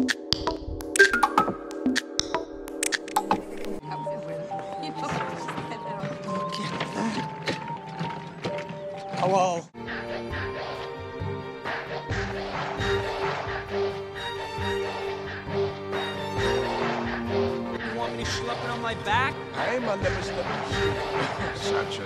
Hello. You want me to schlep it on my back? I ain't my liver Sacha.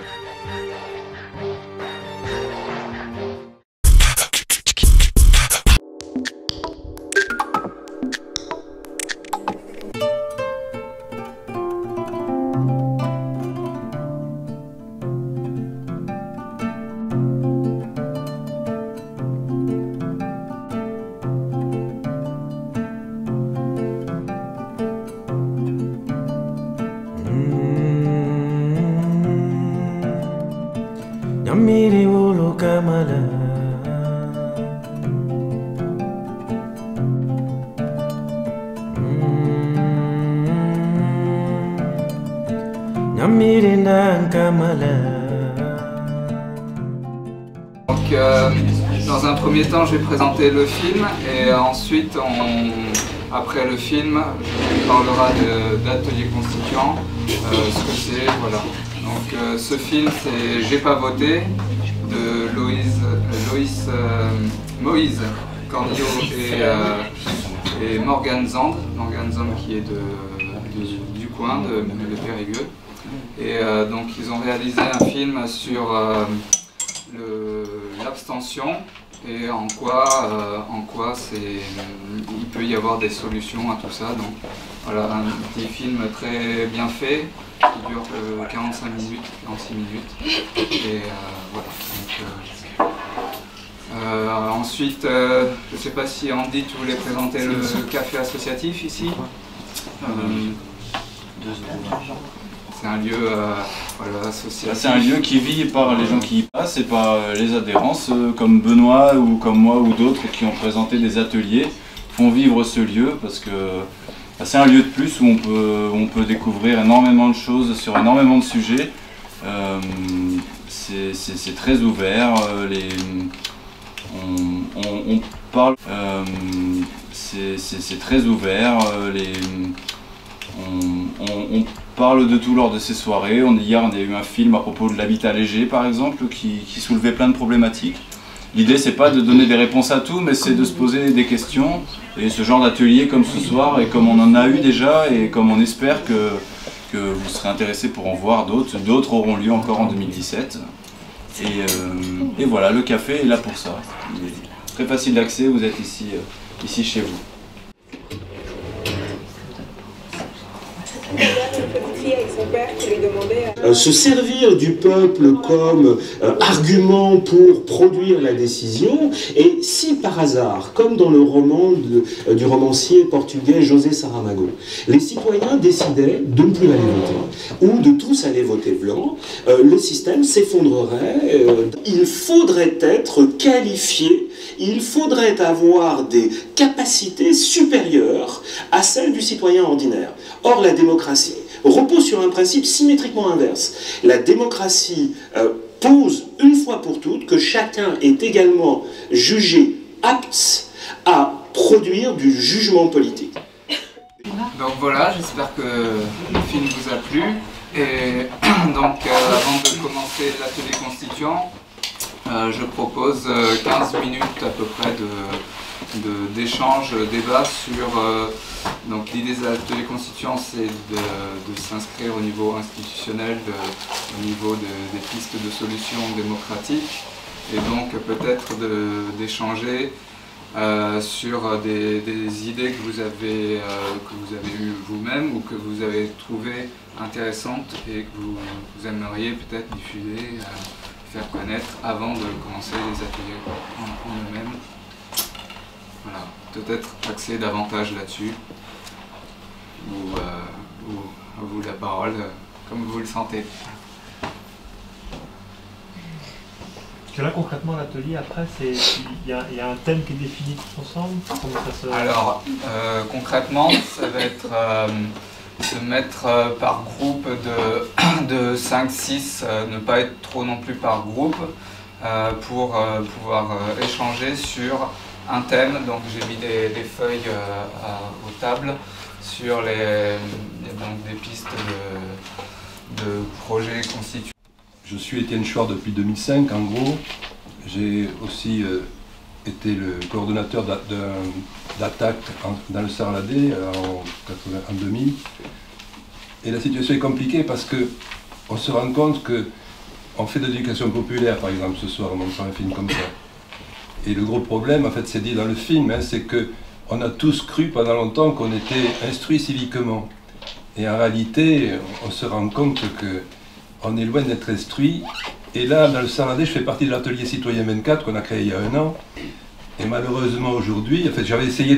Nyamiri wolo kamala Nyamiri nan kamala. Donc dans un premier temps je vais présenter le film et ensuite après le film on parlera d'Atelier Constituant, ce que c'est, voilà. Donc ce film c'est J'ai pas voté de Moïse Cornio et Morgane Zand qui est du coin de Périgueux. Et donc ils ont réalisé un film sur l'abstention et en quoi il peut y avoir des solutions à tout ça. Donc voilà, un petit film très bien fait qui dure 46 minutes. Et voilà. Donc, ensuite, je ne sais pas si Andy, tu voulais présenter le café associatif ici. C'est un lieu voilà, associatif. C'est un lieu qui vit par les gens qui y passent et par les adhérences, comme Benoît ou comme moi ou d'autres qui ont présenté des ateliers, font vivre ce lieu parce que c'est un lieu de plus où on peut découvrir énormément de choses sur énormément de sujets. C'est très ouvert, on parle, c'est très ouvert, on parle de tout lors de ces soirées. Hier on a eu un film à propos de l'habitat léger par exemple qui soulevait plein de problématiques. L'idée c'est pas de donner des réponses à tout mais c'est de se poser des questions et ce genre d'atelier comme ce soir et comme on en a eu déjà et comme on espère que vous serez intéressés pour en voir d'autres auront lieu encore en 2017 et voilà, le café est là pour ça. Il est très facile d'accès, vous êtes ici chez vous. Se servir du peuple comme argument pour produire la décision, et si par hasard, comme dans le roman du romancier portugais José Saramago, les citoyens décidaient de ne plus aller voter, ou de tous aller voter blanc, le système s'effondrerait. Il faudrait être qualifié, il faudrait avoir des capacités supérieures à celles du citoyen ordinaire. Or, la démocratie repose sur un principe symétriquement inverse. La démocratie pose une fois pour toutes que chacun est également jugé apte à produire du jugement politique. Donc voilà, j'espère que le film vous a plu. Et donc avant de commencer l'atelier constituant, je propose 15 minutes à peu près d'échange, débat sur... donc l'idée de l'atelier constituant, c'est de s'inscrire au niveau institutionnel, au niveau des pistes de solutions démocratiques, et donc peut-être d'échanger sur des idées que vous avez eues vous-même ou que vous avez trouvées intéressantes et que vous aimeriez peut-être diffuser, faire connaître avant de commencer les ateliers en eux-mêmes. Voilà, peut-être axer davantage là-dessus, ou à vous la parole, comme vous le sentez. Parce que là concrètement l'atelier après, il y a un thème qui est défini tous ensemble. Comment ça se... Alors concrètement ça va être se mettre par groupe de 5-6, ne pas être trop non plus par groupe, pour pouvoir échanger sur un thème, donc j'ai mis des feuilles aux tables sur des pistes de projets constitués. Je suis Étienne Chouard depuis 2005 en gros. J'ai aussi été le coordonnateur d'attaque dans le Sarladé en 2000. Et la situation est compliquée parce qu'on se rend compte qu'on fait de l'éducation populaire, par exemple, ce soir, en montrant un film comme ça. Et le gros problème, en fait, c'est dit dans le film, hein, c'est qu'on a tous cru pendant longtemps qu'on était instruits civiquement. Et en réalité, on se rend compte qu'on est loin d'être instruits. Et là, dans le Sarladé, je fais partie de l'atelier Citoyen 24 qu'on a créé il y a 1 an. Et malheureusement aujourd'hui, en fait, j'avais essayé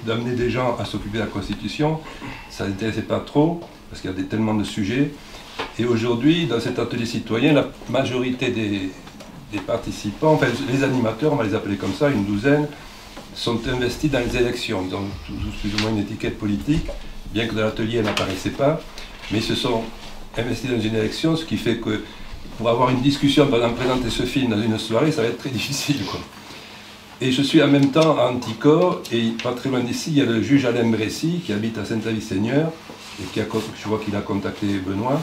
d'amener des gens à s'occuper de la Constitution. Ça n'intéressait pas trop, parce qu'il y a tellement de sujets. Et aujourd'hui, dans cet atelier citoyen, la majorité des participants, enfin les animateurs, on va les appeler comme ça, une douzaine, sont investis dans les élections. Ils ont tous plus ou moins une étiquette politique, bien que dans l'atelier, elle n'apparaissait pas. Mais ils se sont investis dans une élection, ce qui fait que pour avoir une discussion, par exemple, présenter ce film dans une soirée, ça va être très difficile, quoi. Et je suis en même temps à Anticor, et pas très loin d'ici, il y a le juge Alain Brécy, qui habite à Saint-Avis-Seigneur, et je vois qu'il a contacté Benoît.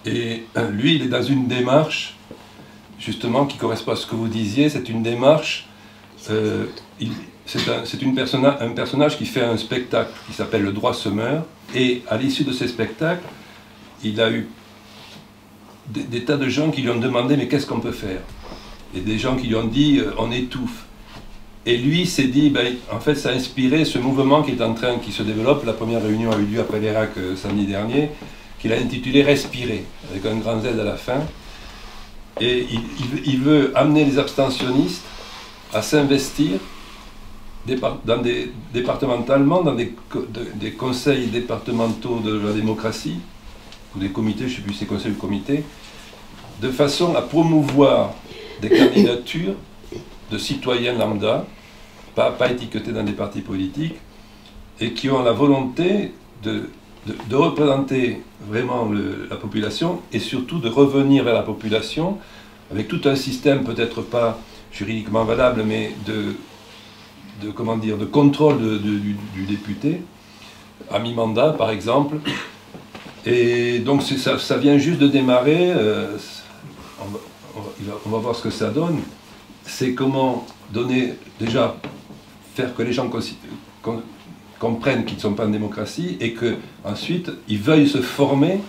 Et lui, il est dans une démarche, justement, qui correspond à ce que vous disiez. C'est une démarche, c'est un personnage qui fait un spectacle qui s'appelle Le Droit Semeur. Et à l'issue de ces spectacles, il a eu des tas de gens qui lui ont demandé « mais qu'est-ce qu'on peut faire ?» Et des gens qui lui ont dit « on étouffe ». Et lui s'est dit, ben, en fait, ça a inspiré ce mouvement qui se développe. La première réunion a eu lieu après l'Irak samedi dernier, qu'il a intitulé « Respirer », avec un grand Z à la fin. Et il veut amener les abstentionnistes à s'investir départementalement dans des conseils départementaux de la démocratie, ou des comités, je ne sais plus si c'est conseil ou comité, de façon à promouvoir des candidatures de citoyens lambda, pas étiquetés dans des partis politiques, et qui ont la volonté de représenter vraiment la population, et surtout de revenir vers la population avec tout un système, peut-être pas juridiquement valable, mais de contrôle du député, à mi-mandat par exemple. Et donc ça vient juste de démarrer, on va voir ce que ça donne. C'est comment faire que les gens comprennent qu'ils ne sont pas en démocratie et qu'ensuite ils veuillent se former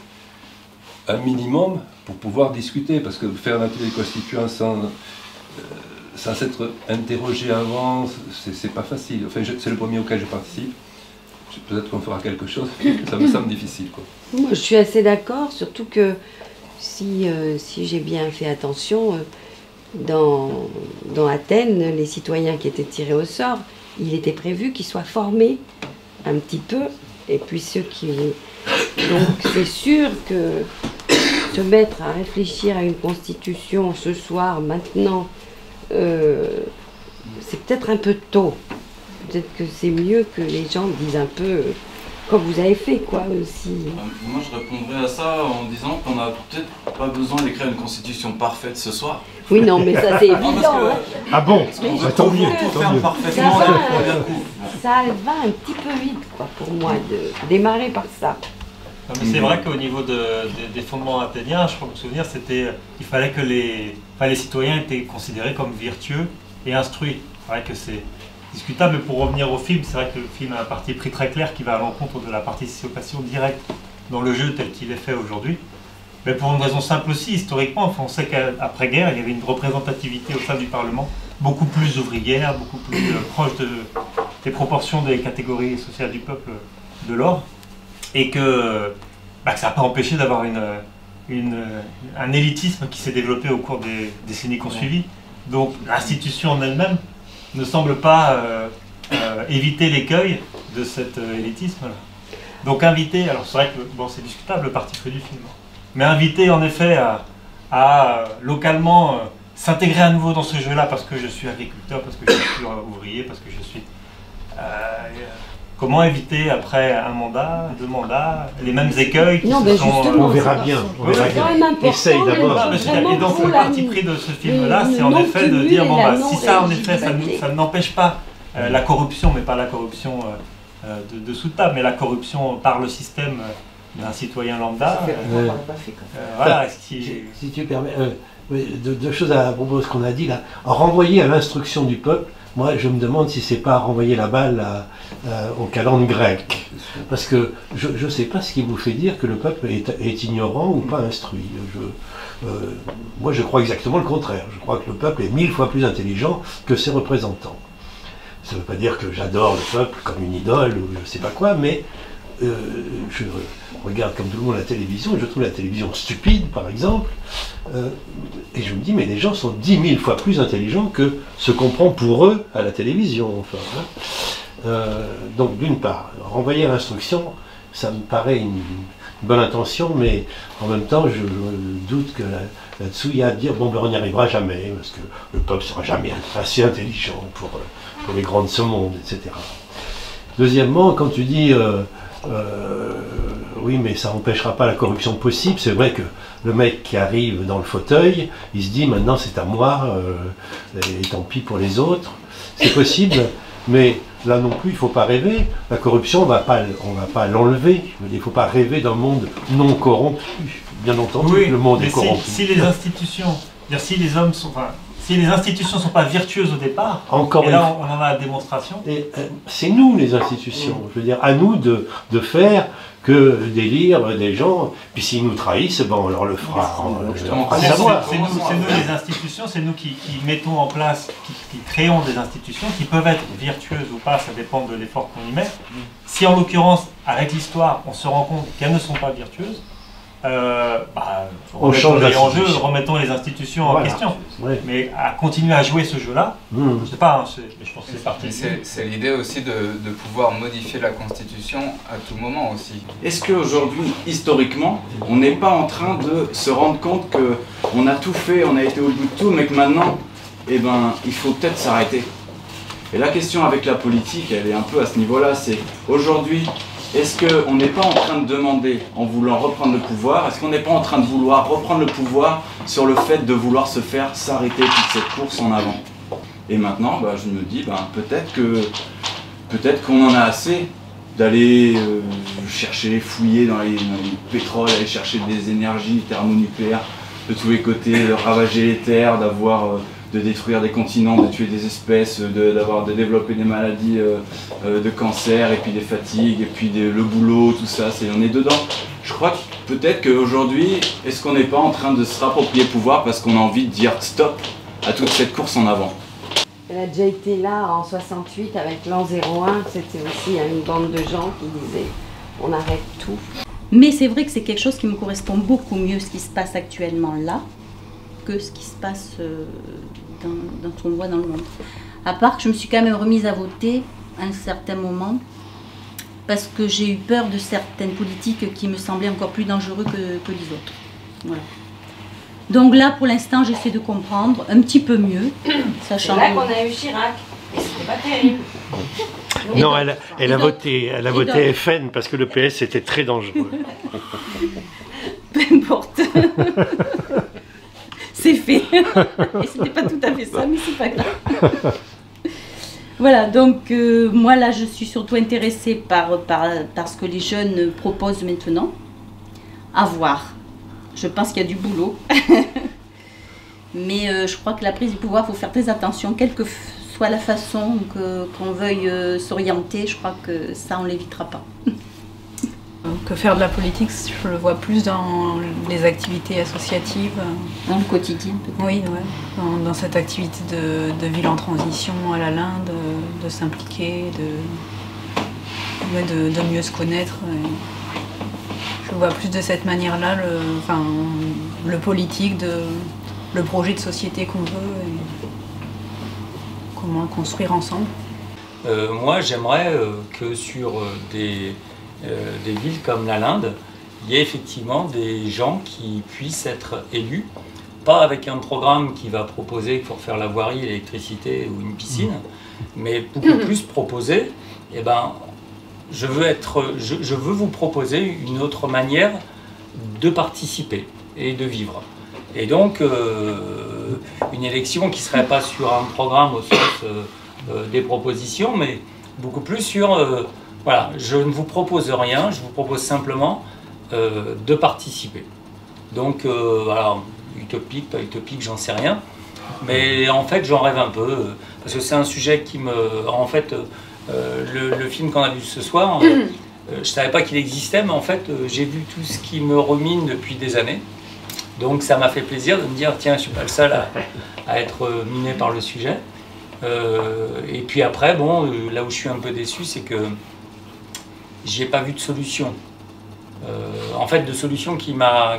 un minimum pour pouvoir discuter. Parce que faire un atelier constituant sans s'être interrogé avant, c'est pas facile. Enfin, c'est le premier auquel je participe. Peut-être qu'on fera quelque chose, ça me semble difficile, quoi. Moi, je suis assez d'accord, surtout que si j'ai bien fait attention, dans Athènes, les citoyens qui étaient tirés au sort, il était prévu qu'ils soient formés un petit peu, et puis ceux qui... Donc c'est sûr que se mettre à réfléchir à une constitution ce soir, maintenant, c'est peut-être un peu tôt. Peut-être que c'est mieux que les gens disent un peu comme vous avez fait, quoi, aussi. Moi, je répondrais à ça en disant qu'on n'a peut-être pas besoin d'écrire une constitution parfaite ce soir. Oui, non, mais ça, c'est évident. Hein. Ah bon? Tant mieux, tant mieux. Parfaitement ça va un petit peu vite, quoi, pour moi, de démarrer par ça. C'est vrai qu'au niveau des fondements athéniens, je crois me souvenir, il fallait que les citoyens étaient considérés comme vertueux et instruits. C'est vrai que c'est discutable, mais pour revenir au film, c'est vrai que le film a un parti pris très clair qui va à l'encontre de la participation directe dans le jeu tel qu'il est fait aujourd'hui. Mais pour une raison simple aussi, historiquement, enfin, on sait qu'après-guerre, il y avait une représentativité au sein du Parlement beaucoup plus ouvrière, beaucoup plus proche des proportions des catégories sociales du peuple de l'or, et que ça n'a pas empêché d'avoir un élitisme qui s'est développé au cours des décennies qui ont suivi. Donc l'institution en elle-même ne semble pas éviter l'écueil de cet élitisme. Donc inviter, alors c'est vrai que bon, c'est discutable le parti pris du film, mais inviter en effet à localement s'intégrer à nouveau dans ce jeu-là parce que je suis agriculteur, parce que je suis ouvrier, parce que je suis comment éviter après un mandat, 2 mandats, les mêmes écueils qui Non, se ben sont, justement, On verra bien. On verra c'est quand bien. même important. Essaye d'abord. Et donc le parti pris de ce film-là, c'est en effet de dire, bon bah si ça en effet, ça n'empêche pas la corruption, mais pas la corruption de sous table, mais la corruption par le système d'un citoyen lambda. Voilà, Si tu permets, deux choses à propos de ce qu'on a dit là. Renvoyer à l'instruction du peuple, moi je me demande si c'est pas renvoyer la balle aux calendes grecques. Parce que je ne sais pas ce qui vous fait dire que le peuple est ignorant ou pas instruit. Moi je crois exactement le contraire. Je crois que le peuple est 1000 fois plus intelligent que ses représentants. Ça ne veut pas dire que j'adore le peuple comme une idole ou je ne sais pas quoi, mais je regarde comme tout le monde la télévision et je trouve la télévision stupide, par exemple, et je me dis, mais les gens sont 10 000 fois plus intelligents que ce qu'on prend pour eux à la télévision, enfin. Donc, d'une part, renvoyer à l'instruction, ça me paraît une bonne intention, mais en même temps, je doute que là-dessous, il y a à dire, bon, ben, on n'y arrivera jamais, parce que le peuple ne sera jamais assez intelligent pour les grands de ce monde, etc. Deuxièmement, quand tu dis oui, mais ça n'empêchera pas la corruption possible, c'est vrai que le mec qui arrive dans le fauteuil, il se dit maintenant c'est à moi, et tant pis pour les autres. C'est possible, mais là non plus, il ne faut pas rêver. La corruption, on va pas l'enlever. Il ne faut pas rêver d'un monde non corrompu. Bien entendu, oui, le monde est mais corrompu. si les institutions, si les hommes sont... Si les institutions ne sont pas vertueuses au départ, Encore et là on en a la démonstration. C'est nous les institutions, je veux dire, à nous de faire que d'élire des gens, puis s'ils nous trahissent, ben on leur le fera. C'est nous les institutions, c'est nous qui mettons en place, qui créons des institutions qui peuvent être vertueuses ou pas, ça dépend de l'effort qu'on y met. Si en l'occurrence, avec l'histoire, on se rend compte qu'elles ne sont pas vertueuses, on change les remettons les institutions en question. Ouais. Mais à continuer à jouer ce jeu-là, je sais pas, mais je pense que c'est parti. C'est l'idée aussi de pouvoir modifier la Constitution à tout moment aussi. Est-ce qu'aujourd'hui, historiquement, on n'est pas en train de se rendre compte qu'on a tout fait, on a été au bout de tout, mais que maintenant, eh ben, il faut peut-être s'arrêter. Et la question avec la politique, elle est un peu à ce niveau-là, c'est aujourd'hui, est-ce qu'on n'est pas en train de demander, en voulant reprendre le pouvoir, est-ce qu'on n'est pas en train de vouloir reprendre le pouvoir sur le fait de vouloir se faire s'arrêter toute cette course en avant? Et maintenant, je me dis, peut-être qu'on en a assez d'aller chercher, fouiller dans les pétroles, aller chercher des énergies thermonucléaires de tous les côtés, de ravager les terres, de détruire des continents, de tuer des espèces, de développer des maladies de cancer, et puis des fatigues, et puis le boulot, tout ça, on est dedans. Je crois que peut-être qu'aujourd'hui, est-ce qu'on n'est pas en train de se rapproprier le pouvoir parce qu'on a envie de dire stop à toute cette course en avant? Elle a déjà été là en 68 avec l'an 01, c'était aussi une bande de gens qui disaient on arrête tout. Mais c'est vrai que c'est quelque chose qui me correspond beaucoup mieux, ce qui se passe actuellement là, que ce qui se passe dans ce qu'on voit dans le monde. À part que je me suis quand même remise à voter à un certain moment, parce que j'ai eu peur de certaines politiques qui me semblaient encore plus dangereuses que les autres. Voilà. Donc là, pour l'instant, j'essaie de comprendre un petit peu mieux, sachant... C'est là qu'on a eu Chirac, et c'était pas terrible. Non, elle a voté FN parce que le PS était très dangereux. Peu importe. C'est fait. Et c'était pas tout à fait ça, mais c'est pas grave. Voilà, donc moi là, je suis surtout intéressée par ce que les jeunes proposent maintenant. À voir. Je pense qu'il y a du boulot. Mais je crois que la prise du pouvoir, il faut faire très attention, quelle que soit la façon qu'on veuille s'orienter, je crois que ça, on ne l'évitera pas. Que faire de la politique, je le vois plus dans les activités associatives. Dans le quotidien, peut-être. Oui, ouais. Dans cette activité de ville en transition à la Linde, de s'impliquer, de mieux se connaître. Je vois plus de cette manière-là le politique, le projet de société qu'on veut et comment le construire ensemble. Moi, j'aimerais que sur des villes comme la Linde, il y ait effectivement des gens qui puissent être élus, pas avec un programme qui va proposer qu'il faut refaire la voirie, l'électricité ou une piscine, mais beaucoup plus proposer je veux vous proposer une autre manière de participer et de vivre. Et donc, une élection qui ne serait pas sur un programme au sens des propositions, mais beaucoup plus sur, voilà, je ne vous propose rien, je vous propose simplement de participer. Donc, alors, utopique, pas utopique, j'en sais rien, mais en fait, j'en rêve un peu, parce que c'est un sujet qui me... En fait, le film qu'on a vu ce soir, je ne savais pas qu'il existait, mais en fait, j'ai vu tout ce qui me rumine depuis des années. Donc ça m'a fait plaisir de me dire, tiens, je ne suis pas le seul à être miné par le sujet. Et puis après, bon, là où je suis un peu déçu, c'est que j'y ai pas vu de solution. En fait, de solution qui m'a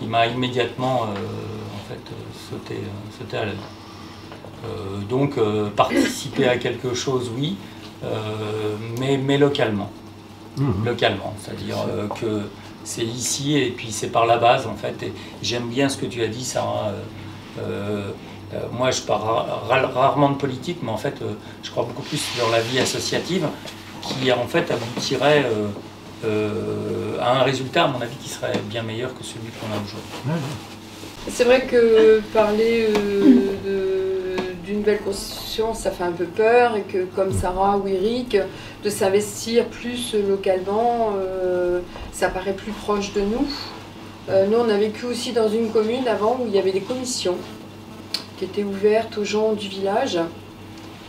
immédiatement en fait, sauté à l'œil. Donc participer à quelque chose, oui, mais localement. Localement, c'est-à-dire que c'est ici et puis c'est par la base en fait. Et j'aime bien ce que tu as dit, Sarah. Moi, je parle rarement de politique, mais en fait, je crois beaucoup plus dans la vie associative qui en fait aboutirait à un résultat, à mon avis, qui serait bien meilleur que celui qu'on a aujourd'hui. C'est vrai que parler d'une belle conscience, ça fait un peu peur, et que comme Sarah ou Eric, de s'investir plus localement, ça paraît plus proche de nous. Nous, on a vécu aussi dans une commune avant où il y avait des commissions qui étaient ouvertes aux gens du village,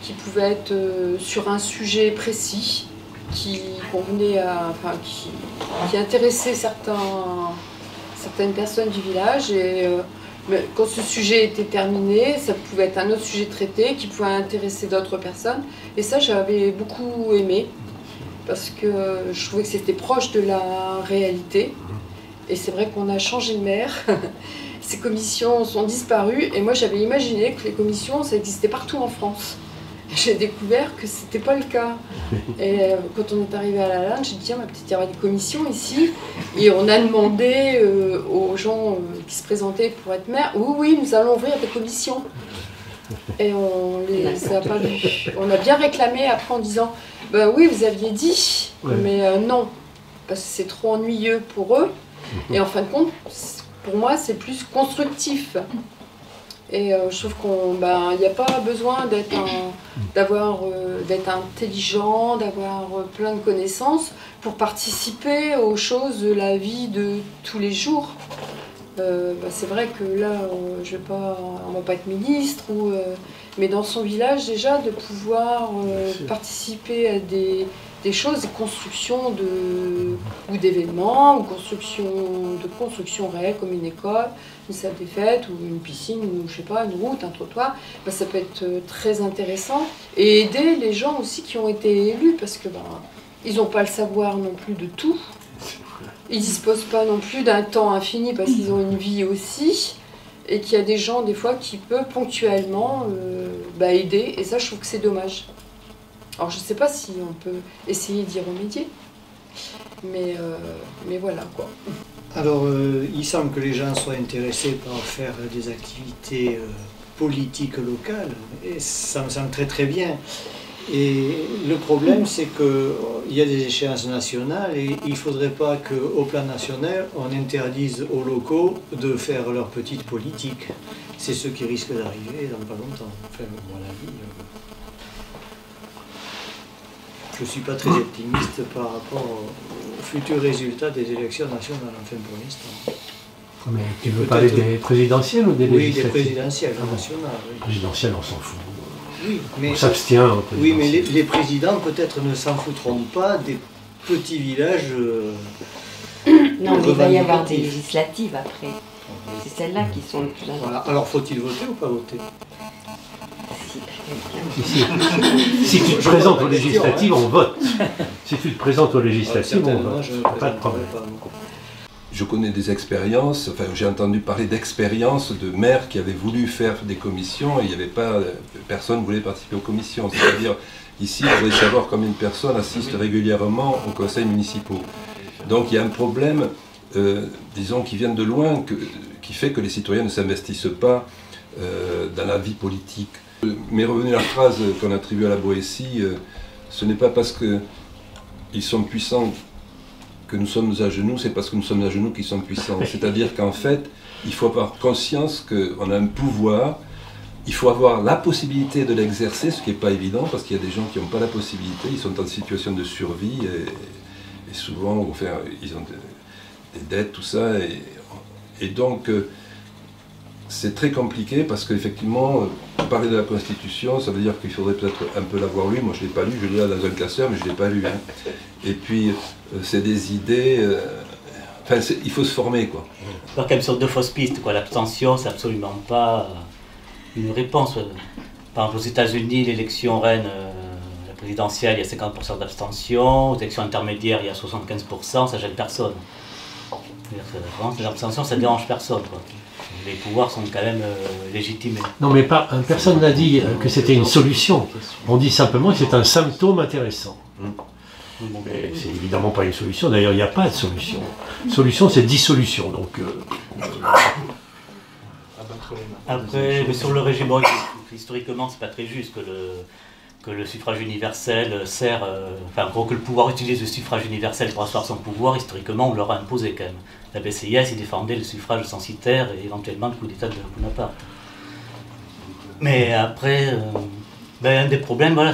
qui pouvaient être sur un sujet précis, qui convenait à, enfin, qui intéressait certaines personnes du village. Et mais quand ce sujet était terminé, ça pouvait être un autre sujet traité qui pouvait intéresser d'autres personnes. Et ça, j'avais beaucoup aimé, parce que je trouvais que c'était proche de la réalité. Et c'est vrai qu'on a changé de maire. Ces commissions sont disparues. Et moi, j'avais imaginé que les commissions, ça existait partout en France. J'ai découvert que c'était pas le cas. Et quand on est arrivé à la Lande, j'ai dit, tiens, peut-être il y aura des commissions ici. Et on a demandé aux gens qui se présentaient pour être maire, oui, nous allons ouvrir des commissions. Et on les a pas vus. On a bien réclamé après en disant, ben oui, vous aviez dit, mais non, parce que c'est trop ennuyeux pour eux. Et en fin de compte, pour moi, c'est plus constructif. Et je trouve qu'il n'y a pas besoin d'être intelligent, d'avoir plein de connaissances pour participer aux choses de la vie de tous les jours. C'est vrai que là, on ne va pas être ministre, mais dans son village déjà, de pouvoir participer à des choses, des constructions ou d'événements, ou de constructions réelles comme une école, une salle des fêtes, ou une piscine, ou je sais pas, une route, un trottoir, ça peut être très intéressant. Et aider les gens aussi qui ont été élus, parce que ils n'ont pas le savoir non plus de tout. Ils ne disposent pas non plus d'un temps infini, parce qu'ils ont une vie aussi, et qu'il y a des gens des fois qui peuvent ponctuellement aider, et ça je trouve que c'est dommage. Alors je ne sais pas si on peut essayer d'y remédier, mais voilà quoi. Alors il semble que les gens soient intéressés par faire des activités politiques locales, et ça me semble très très bien. Et le problème c'est qu'il y a des échéances nationales et il ne faudrait pas qu'au plan national on interdise aux locaux de faire leur petite politique. C'est ce qui risque d'arriver dans pas longtemps. Enfin, à mon avis. Je ne suis pas très optimiste par rapport aux futurs résultats des élections nationales, enfin pour l'instant. Mais tu veux parler des présidentielles ou des législatives? Oui, des présidentielles nationales. Oui. Présidentielles, on s'en fout. Oui, mais, on s'abstient. Oui, mais les présidents peut-être ne s'en foutront pas des petits villages. Non, mais il va y avoir des législatives après. C'est celles-là qui sont les plus importantes. Voilà. Alors faut-il voter ou pas voter? Si tu te présentes aux législatives, on vote. Si tu te présentes aux législatives, on vote. Pas de problème. Je connais des expériences, enfin j'ai entendu parler d'expériences de maires qui avaient voulu faire des commissions et il n'y avait pas, personne ne voulait participer aux commissions. C'est-à-dire, ici, il faudrait savoir combien de personnes assistent régulièrement aux conseils municipaux. Donc il y a un problème, disons, qui vient de loin, qui fait que les citoyens ne s'investissent pas dans la vie politique. Mais revenu à la phrase qu'on attribue à la Boétie, ce n'est pas parce qu'ils sont puissants que nous sommes à genoux, c'est parce que nous sommes à genoux qu'ils sont puissants. C'est-à-dire qu'en fait, il faut avoir conscience qu'on a un pouvoir, il faut avoir la possibilité de l'exercer, ce qui n'est pas évident, parce qu'il y a des gens qui n'ont pas la possibilité, ils sont en situation de survie, et souvent, enfin, ils ont des dettes, tout ça, et donc, c'est très compliqué, parce qu'effectivement, parler de la Constitution, ça veut dire qu'il faudrait peut-être un peu l'avoir lu. Moi, je ne l'ai pas lu, je l'ai là dans un classeur, mais je ne l'ai pas lu. Hein. Et puis, c'est des idées... Enfin, il faut se former, quoi. Il y a quand même sur deux fausses pistes, quoi. L'abstention, c'est absolument pas une réponse. Par exemple, aux États-Unis, l'élection reine, la présidentielle, il y a 50% d'abstention. Aux élections intermédiaires, il y a 75%, ça gêne personne. L'abstention, ça ne dérange personne, quoi. Les pouvoirs sont quand même légitimés. Non, mais personne n'a dit que c'était une solution. On dit simplement que c'est un symptôme intéressant. Mais c'est évidemment pas une solution. D'ailleurs, il n'y a pas de solution. Solution, c'est dissolution. Donc, Après, mais sur le régime, historiquement, c'est pas très juste que le suffrage universel sert... enfin, que le pouvoir utilise le suffrage universel pour asseoir son pouvoir, historiquement, on leur a imposé quand même. La BCIS, il défendait le suffrage censitaire et éventuellement le coup d'État de Bonaparte. Mais après, un des problèmes, voilà,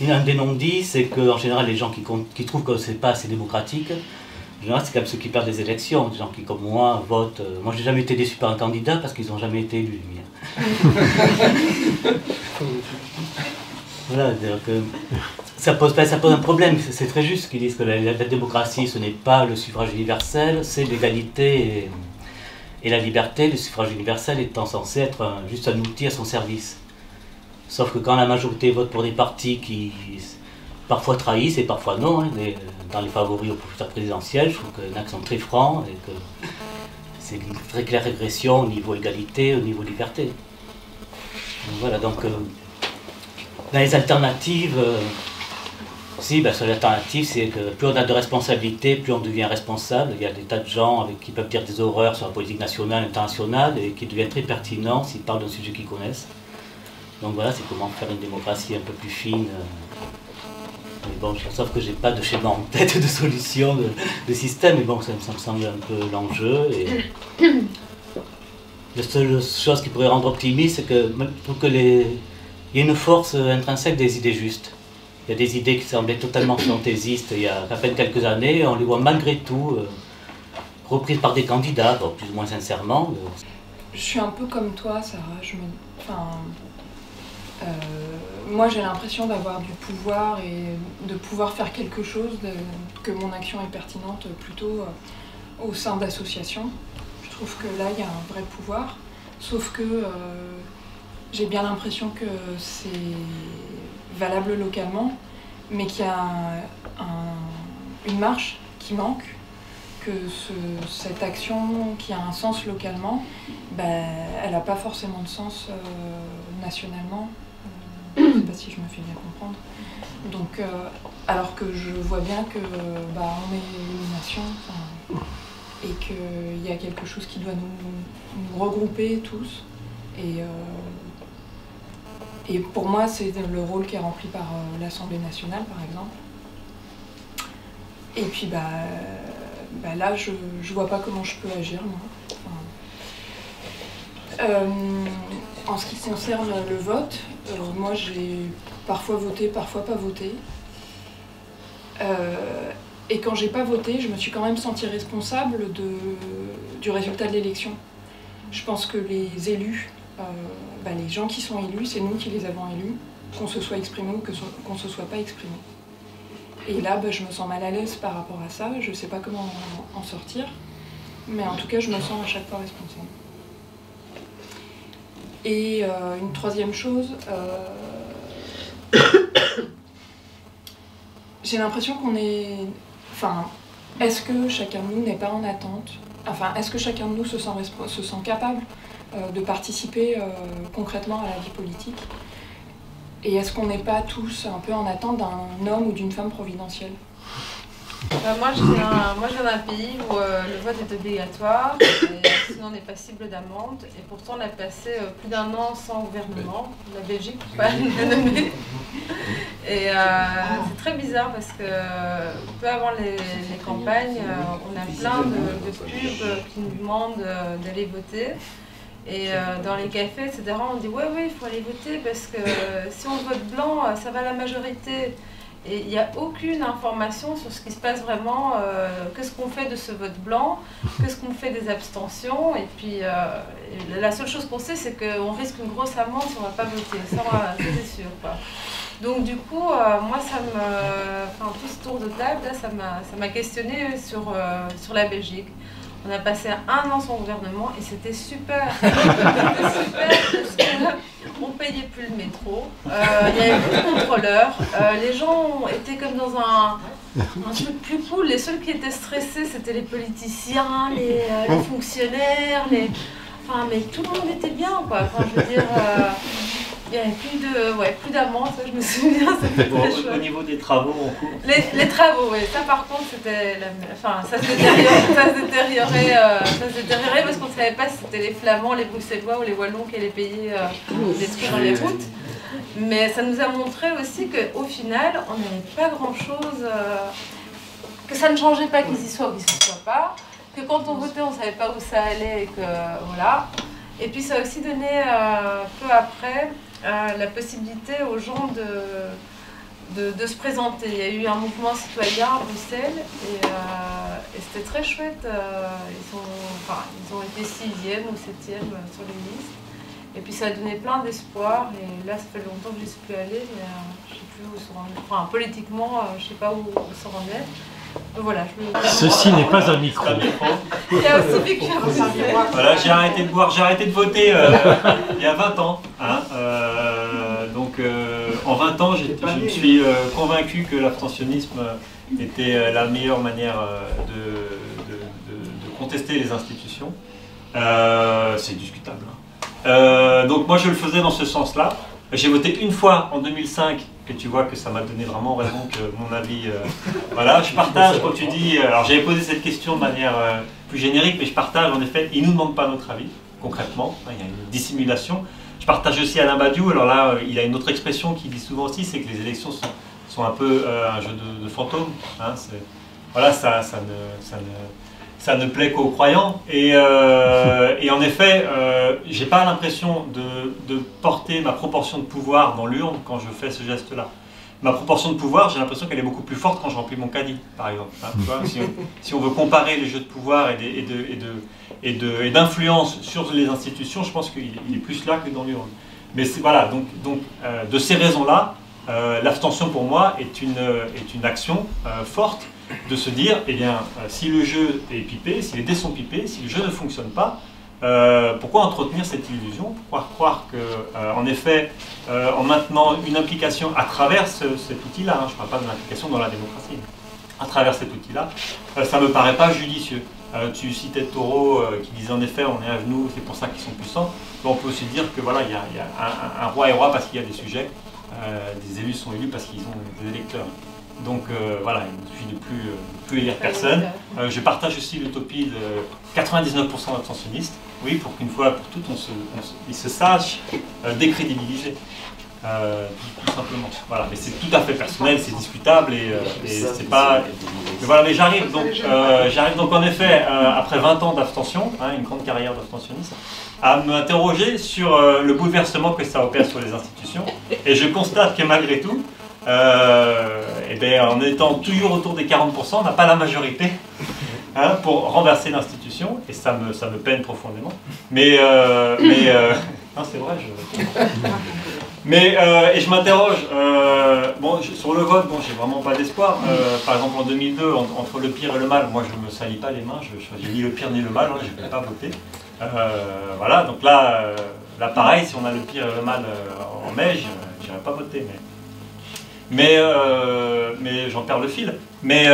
un des non-dits, c'est qu'en général, les gens qui trouvent que c'est pas assez démocratique, en général, c'est comme ceux qui perdent des élections, des gens qui, comme moi, votent. Moi, j'ai jamais été déçu par un candidat parce qu'ils n'ont jamais été élus. Voilà, ça pose un problème. C'est très juste qu'ils disent que la démocratie, ce n'est pas le suffrage universel, c'est l'égalité et la liberté. Le suffrage universel étant censé être juste un outil à son service. Sauf que quand la majorité vote pour des partis qui parfois trahissent et parfois non, hein, dans les favoris au pouvoir présidentiel, je trouve qu'il y en a qui sont très francs et que c'est une très claire régression au niveau égalité, au niveau liberté. Donc voilà, donc dans les alternatives, sur l'alternative, c'est que plus on a de responsabilités, plus on devient responsable. Il y a des tas de gens qui peuvent dire des horreurs sur la politique nationale, internationale, et qui deviennent très pertinents s'ils parlent d'un sujet qu'ils connaissent. Donc voilà, c'est comment faire une démocratie un peu plus fine. Mais bon, sauf que j'ai pas de schéma en tête de solution de système, mais bon, ça me semble un peu l'enjeu. Et la seule chose qui pourrait rendre optimiste, c'est que je trouve qu'il y a une force intrinsèque des idées justes. Il y a des idées qui semblaient totalement fantaisistes il y a à peine quelques années, on les voit malgré tout reprises par des candidats, bon, plus ou moins sincèrement. Je suis un peu comme toi, Sarah. Moi, j'ai l'impression d'avoir du pouvoir et de pouvoir faire quelque chose, que mon action est pertinente plutôt au sein d'associations. Je trouve que là, il y a un vrai pouvoir, sauf que j'ai bien l'impression que c'est valable localement, mais qu'il y a une marche qui manque, que cette action qui a un sens localement, elle n'a pas forcément de sens nationalement. Je ne sais pas si je me fais bien comprendre. Donc, alors que je vois bien que on est une nation et qu'il y a quelque chose qui doit nous regrouper tous. Et pour moi, c'est le rôle qui est rempli par l'Assemblée nationale, par exemple. Et puis, là, je vois pas comment je peux agir, moi. En ce qui concerne le vote, moi, j'ai parfois voté, parfois pas voté. Et quand j'ai pas voté, je me suis quand même sentie responsable du résultat de l'élection. Je pense que les élus, les gens qui sont élus, c'est nous qui les avons élus, qu'on se soit exprimé ou qu'on se soit pas exprimé. Et là, je me sens mal à l'aise par rapport à ça, je sais pas comment en sortir, mais en tout cas, je me sens à chaque fois responsable. Et une troisième chose, j'ai l'impression qu'on est... est-ce que chacun de nous n'est pas en attente? Est-ce que chacun de nous se sent capable de participer concrètement à la vie politique? Et est-ce qu'on n'est pas tous un peu en attente d'un homme ou d'une femme providentielle? Moi, je viens d'un pays où le vote est obligatoire. sinon on est passible d'amende. Et pourtant on a passé plus d'1 an sans gouvernement, la Belgique, pour pas le nommer. Et c'est très bizarre parce que peu avant les campagnes, on a plein de pubs qui nous demandent d'aller voter. Et dans les cafés, etc., on dit ouais, il faut aller voter parce que si on vote blanc, ça va à la majorité. Et il n'y a aucune information sur ce qui se passe vraiment, qu'est-ce qu'on fait de ce vote blanc, qu'est-ce qu'on fait des abstentions. Et puis la seule chose qu'on sait, c'est qu'on risque une grosse amende si on ne va pas voter. Ça, c'est sûr, quoi. Donc du coup, moi, tout ce tour de table, là, ça m'a questionné sur la Belgique. On a passé 1 an sans gouvernement et c'était super. C'était super parce qu'on ne payait plus le métro, il y avait plus de contrôleurs, les gens étaient comme dans un truc plus cool. Les seuls qui étaient stressés, c'était les politiciens, les fonctionnaires, mais tout le monde était bien, quoi. Enfin, je veux dire, il n'y avait plus d'amende, ça je me souviens, c'était bon, très chouette. Au niveau des travaux en cours. Les travaux, oui, ça par contre c'était ça se détériorait parce qu'on ne savait pas si c'était les Flamands, les Bruxellois ou les Wallons qui allaient payer les trucs dans les routes. Mais ça nous a montré aussi qu'au final, on n'avait pas grand-chose, que ça ne changeait pas qu'ils y soient ou qu'ils n'y soient pas, que quand on votait, on ne savait pas où ça allait et que voilà. Et puis ça a aussi donné peu après la possibilité aux gens de se présenter. Il y a eu un mouvement citoyen à Bruxelles et c'était très chouette. Ils ont été 6e ou 7e sur les listes. Et puis ça a donné plein d'espoir. Et là, ça fait longtemps que je n'y suis plus allée, mais je ne sais plus où se rendre. Enfin, politiquement, je ne sais pas où se rendait. Voilà, ceci n'est pas un micro. Il y a aussi vécu à Bruxelles. Voilà, j'ai arrêté de boire, j'ai arrêté de voter il y a 20 ans. Hein, en 20 ans, je me suis convaincu que l'abstentionnisme était la meilleure manière de contester les institutions. C'est discutable. Hein. Donc moi, je le faisais dans ce sens-là. J'ai voté une fois en 2005, que tu vois que ça m'a donné vraiment raison que mon avis... voilà, je partage quand tu dis... alors j'avais posé cette question de manière plus générique, mais je partage en effet, ils ne nous demandent pas notre avis, concrètement, il y a une dissimulation. Je partage aussi Alain Badiou, alors là, il a une autre expression qu'il dit souvent aussi, c'est que les élections sont un peu un jeu de fantômes. Hein, voilà, ça ne plaît qu'aux croyants. Et en effet, j'ai pas l'impression de porter ma proportion de pouvoir dans l'urne quand je fais ce geste-là. Ma proportion de pouvoir, j'ai l'impression qu'elle est beaucoup plus forte quand je remplis mon caddie, par exemple. Hein, tu vois, si on veut comparer les jeux de pouvoir et d'influence sur les institutions, je pense qu'il est plus là que dans l'urne. Mais voilà, donc de ces raisons-là, l'abstention pour moi est une action forte de se dire, eh bien, si le jeu est pipé, si les dés sont pipés, si le jeu ne fonctionne pas, pourquoi entretenir cette illusion? Pourquoi croire que, en effet, en maintenant une implication à travers cet outil-là, hein, je ne parle pas de l'implication dans la démocratie, à travers cet outil-là, ça ne me paraît pas judicieux. Tu citais Taureau qui disait en effet, on est à genoux, c'est pour ça qu'ils sont puissants. On peut aussi dire que voilà, il y a un roi est roi parce qu'il y a des sujets, des élus sont élus parce qu'ils ont des électeurs. Donc voilà, il suffit de plus élire personne. Je partage aussi l'utopie de 99% d'abstentionnistes. Oui, pour qu'une fois pour toutes, ils se sachent décrédibiliser. Tout simplement. Voilà, mais c'est tout à fait personnel, c'est discutable et c'est pas. Mais voilà, mais j'arrive donc en effet, après 20 ans d'abstention, hein, une grande carrière d'abstentionniste, à m'interroger sur le bouleversement que ça opère sur les institutions. Et je constate que malgré tout, et bien, en étant toujours autour des 40%, on n'a pas la majorité hein, pour renverser l'institution, et ça me peine profondément. Mais non, c'est vrai, et je m'interroge, sur le vote, j'ai vraiment pas d'espoir. Par exemple, en 2002, entre le pire et le mal, moi je me salis pas les mains, je choisis ni le pire ni le mal, hein, je ne vais pas voter. Voilà, donc là, pareil, si on a le pire et le mal en mai, je n'irai pas voter. Mais j'en perds le fil. Mais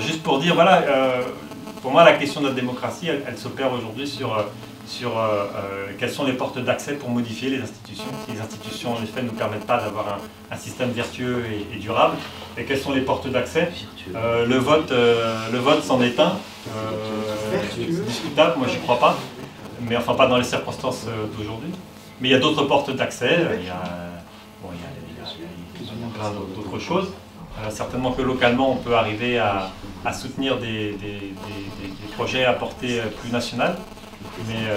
juste pour dire, voilà, pour moi la question de la démocratie, elle s'opère aujourd'hui sur quelles sont les portes d'accès pour modifier les institutions. Si les institutions, en effet, ne nous permettent pas d'avoir un système vertueux et durable, et quelles sont les portes d'accès. Le vote c'en est un, c'est discutable, moi j'y crois pas, mais enfin pas dans les circonstances d'aujourd'hui. Mais il y a d'autres portes d'accès, il y a plein d'autres choses. Certainement que localement on peut arriver à soutenir des projets à portée plus nationale. Mais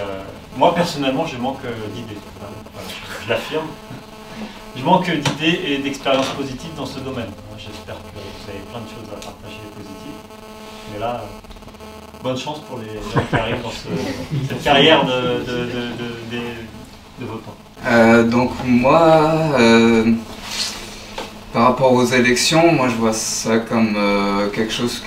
moi personnellement je manque d'idées, voilà, je l'affirme. Je manque d'idées et d'expériences positives dans ce domaine. J'espère que vous avez plein de choses à partager positives. Mais là, bonne chance pour les gens qui arrivent dans cette carrière de votants. Donc moi, par rapport aux élections, moi je vois ça comme quelque chose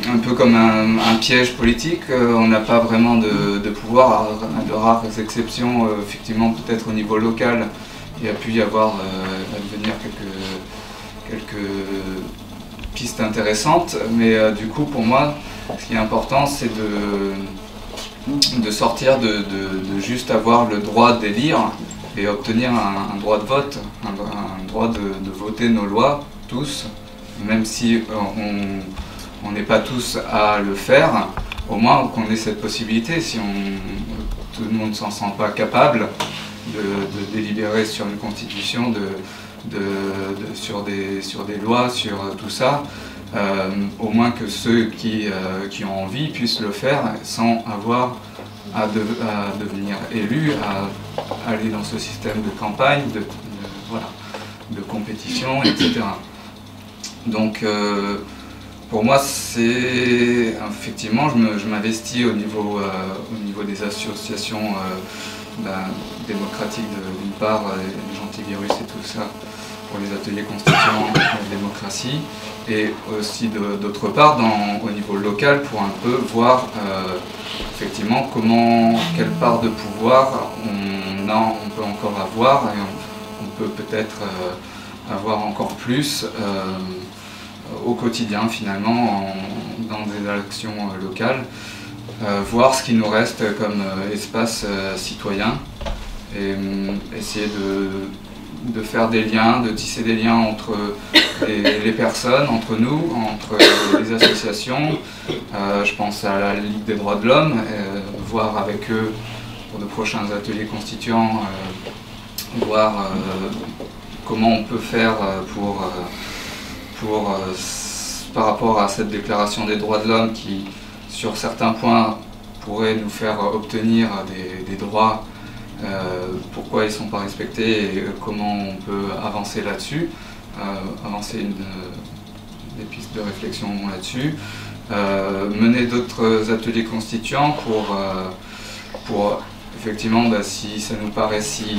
un peu comme un piège politique. On n'a pas vraiment de pouvoir, à de rares exceptions, effectivement peut-être au niveau local, il y a pu y avoir à devenir quelques pistes intéressantes, mais du coup pour moi ce qui est important c'est de sortir de juste avoir le droit d'élire et obtenir un droit de vote, un droit de voter nos lois, tous, même si on n'est pas tous à le faire, au moins qu'on ait cette possibilité, si tout le monde ne s'en sent pas capable de délibérer sur une constitution, sur des lois, sur tout ça, au moins que ceux qui ont envie puissent le faire sans avoir à devenir élus, à aller dans ce système de campagne, de compétition, etc. Donc pour moi, c'est effectivement, je m'investis au niveau des associations démocratiques d'une part, les Gentilvirus et tout ça, pour les ateliers constituants de la démocratie, et aussi d'autre part au niveau local pour un peu voir effectivement quelle part de pouvoir on peut encore avoir, et on peut peut-être avoir encore plus au quotidien finalement dans des actions locales, voir ce qui nous reste comme espace citoyen et essayer de faire des liens, de tisser des liens entre les personnes, entre nous, entre les associations. Je pense à la Ligue des droits de l'homme, voir avec eux pour de prochains ateliers constituants, voir comment on peut faire par rapport à cette déclaration des droits de l'homme qui, sur certains points, pourrait nous faire obtenir des droits, pourquoi ils ne sont pas respectés et comment on peut avancer là-dessus, avancer des pistes de réflexion là-dessus, mener d'autres ateliers constituants pour effectivement, si ça nous paraît si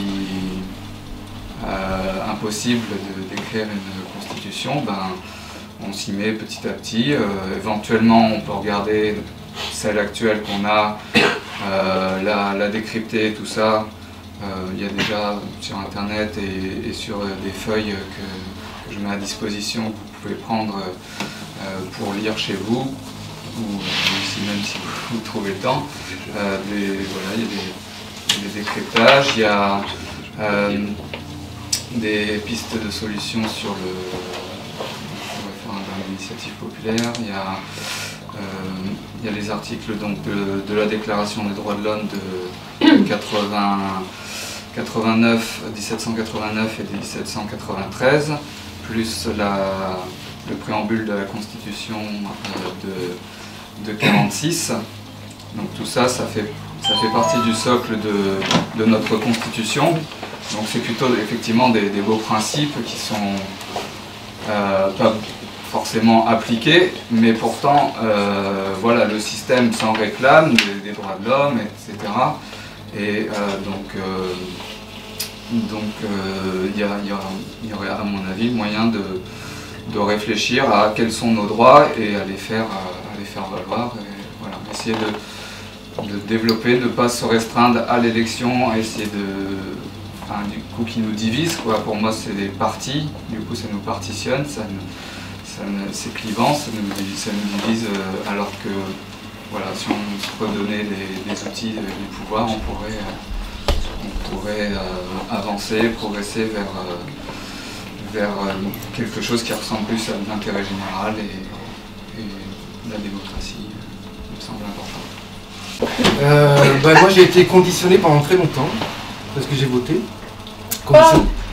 impossible d'écrire une constitution, on s'y met petit à petit. Éventuellement, on peut regarder celle actuelle qu'on a, la décrypter, tout ça. Il y a déjà sur internet et sur des feuilles que je mets à disposition, que vous pouvez prendre pour lire chez vous, ou ici même si vous trouvez le temps. Il y a des décryptages, il y a des pistes de solutions sur le référendum d'initiative populaire, il y a les articles donc, de la Déclaration des droits de l'homme de 1789 et 1793, plus le préambule de la Constitution de 46. Donc tout ça, ça fait partie du socle de notre Constitution. Donc c'est plutôt effectivement des beaux principes qui sont pas forcément appliqués, mais pourtant voilà, le système s'en réclame, des droits de l'homme, etc. Et il y aurait à mon avis moyen de réfléchir à quels sont nos droits et à les faire valoir. Et voilà, essayer de développer, ne pas se restreindre à l'élection, essayer du coup qui nous divise, quoi. Pour moi c'est des partis, du coup ça nous partitionne, c'est clivant, ça nous divise alors que voilà, si on se redonnait des outils du pouvoir, on pourrait avancer, progresser vers quelque chose qui ressemble plus à l'intérêt général et la démocratie me semble important. Moi j'ai été conditionné pendant très longtemps, parce que j'ai voté.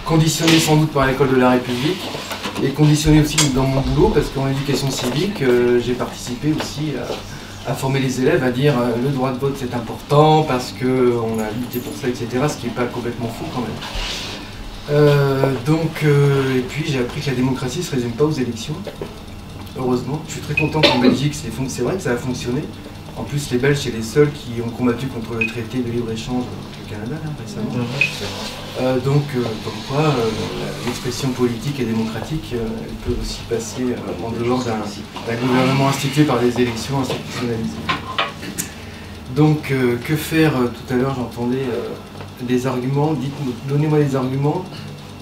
Conditionné sans doute par l'école de la République, et conditionné aussi dans mon boulot, parce qu'en éducation civique, j'ai participé aussi à former les élèves, à dire le droit de vote c'est important, parce qu'on a lutté pour ça, etc., ce qui n'est pas complètement faux quand même. Et puis j'ai appris que la démocratie ne se résume pas aux élections, heureusement. Je suis très content qu'en Belgique, c'est vrai que ça a fonctionné. En plus, les Belges, c'est les seuls qui ont combattu contre le traité de libre-échange avec le Canada, là, récemment. Comme quoi, l'expression politique et démocratique, elle peut aussi passer en dehors d'un gouvernement institué par des élections institutionnalisées. Donc, que faire? Tout à l'heure, j'entendais des arguments. Donnez-moi des arguments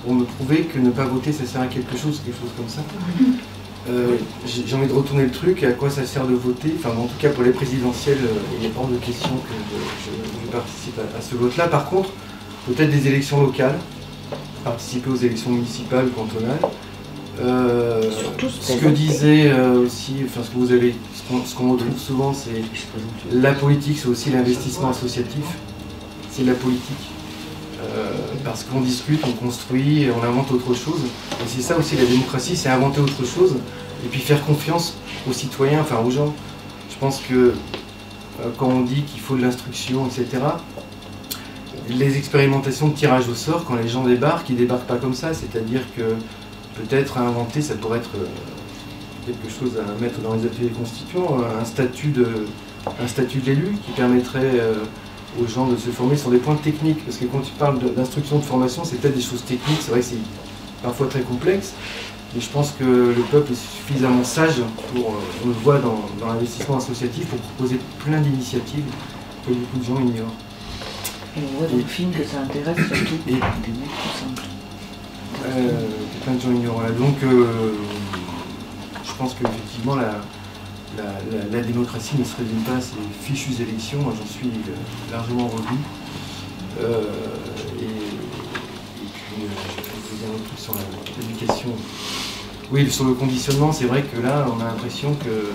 pour me prouver que ne pas voter, ça sert à quelque chose comme ça. J'ai envie de retourner le truc, à quoi ça sert de voter, enfin en tout cas pour les présidentielles, il est hors de question que je participe à ce vote-là. Par contre, peut-être des élections locales, participer aux élections municipales ou cantonales. Ce que disait aussi, enfin ce qu'on retrouve souvent, c'est la politique, c'est aussi l'investissement associatif, c'est la politique. Parce qu'on discute, on construit, on invente autre chose. Et c'est ça aussi la démocratie, c'est inventer autre chose et puis faire confiance aux citoyens, enfin aux gens. Je pense que quand on dit qu'il faut de l'instruction, etc., les expérimentations de tirage au sort, quand les gens débarquent, ils ne débarquent pas comme ça. C'est-à-dire que peut-être à inventer, ça pourrait être quelque chose à mettre dans les ateliers constituants, un statut de l'élu qui permettrait aux gens de se former sur des points techniques, parce que quand tu parles d'instruction de formation, c'est peut-être des choses techniques, c'est vrai que c'est parfois très complexe, mais je pense que le peuple est suffisamment sage pour, on le voit dans l'investissement associatif, pour proposer plein d'initiatives que beaucoup de gens ignorent. Et on voit dans le film que ça intéresse surtout des mecs tout simples. Plein de gens ignorent. Donc je pense qu'effectivement la démocratie ne se résume pas à ces fichues élections, moi j'en suis largement revenu. Et puis je vais dire un truc sur l'éducation. Oui, sur le conditionnement, c'est vrai que là on a l'impression que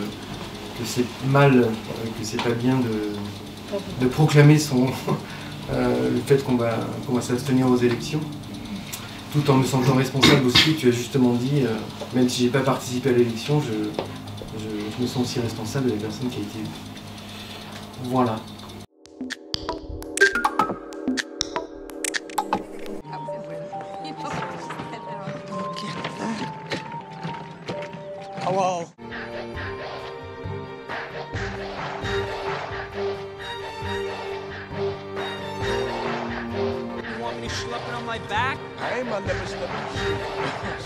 c'est mal, que c'est pas bien de proclamer le fait qu'on va s'abstenir aux élections. Tout en me sentant responsable aussi, tu as justement dit, même si j'ai pas participé à l'élection, je me sens aussi responsable de la personne qui a été élue. Voilà. Hello. You want me to schlep it on my back? Hey, my name is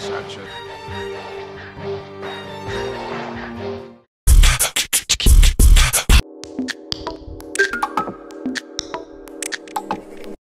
Such a...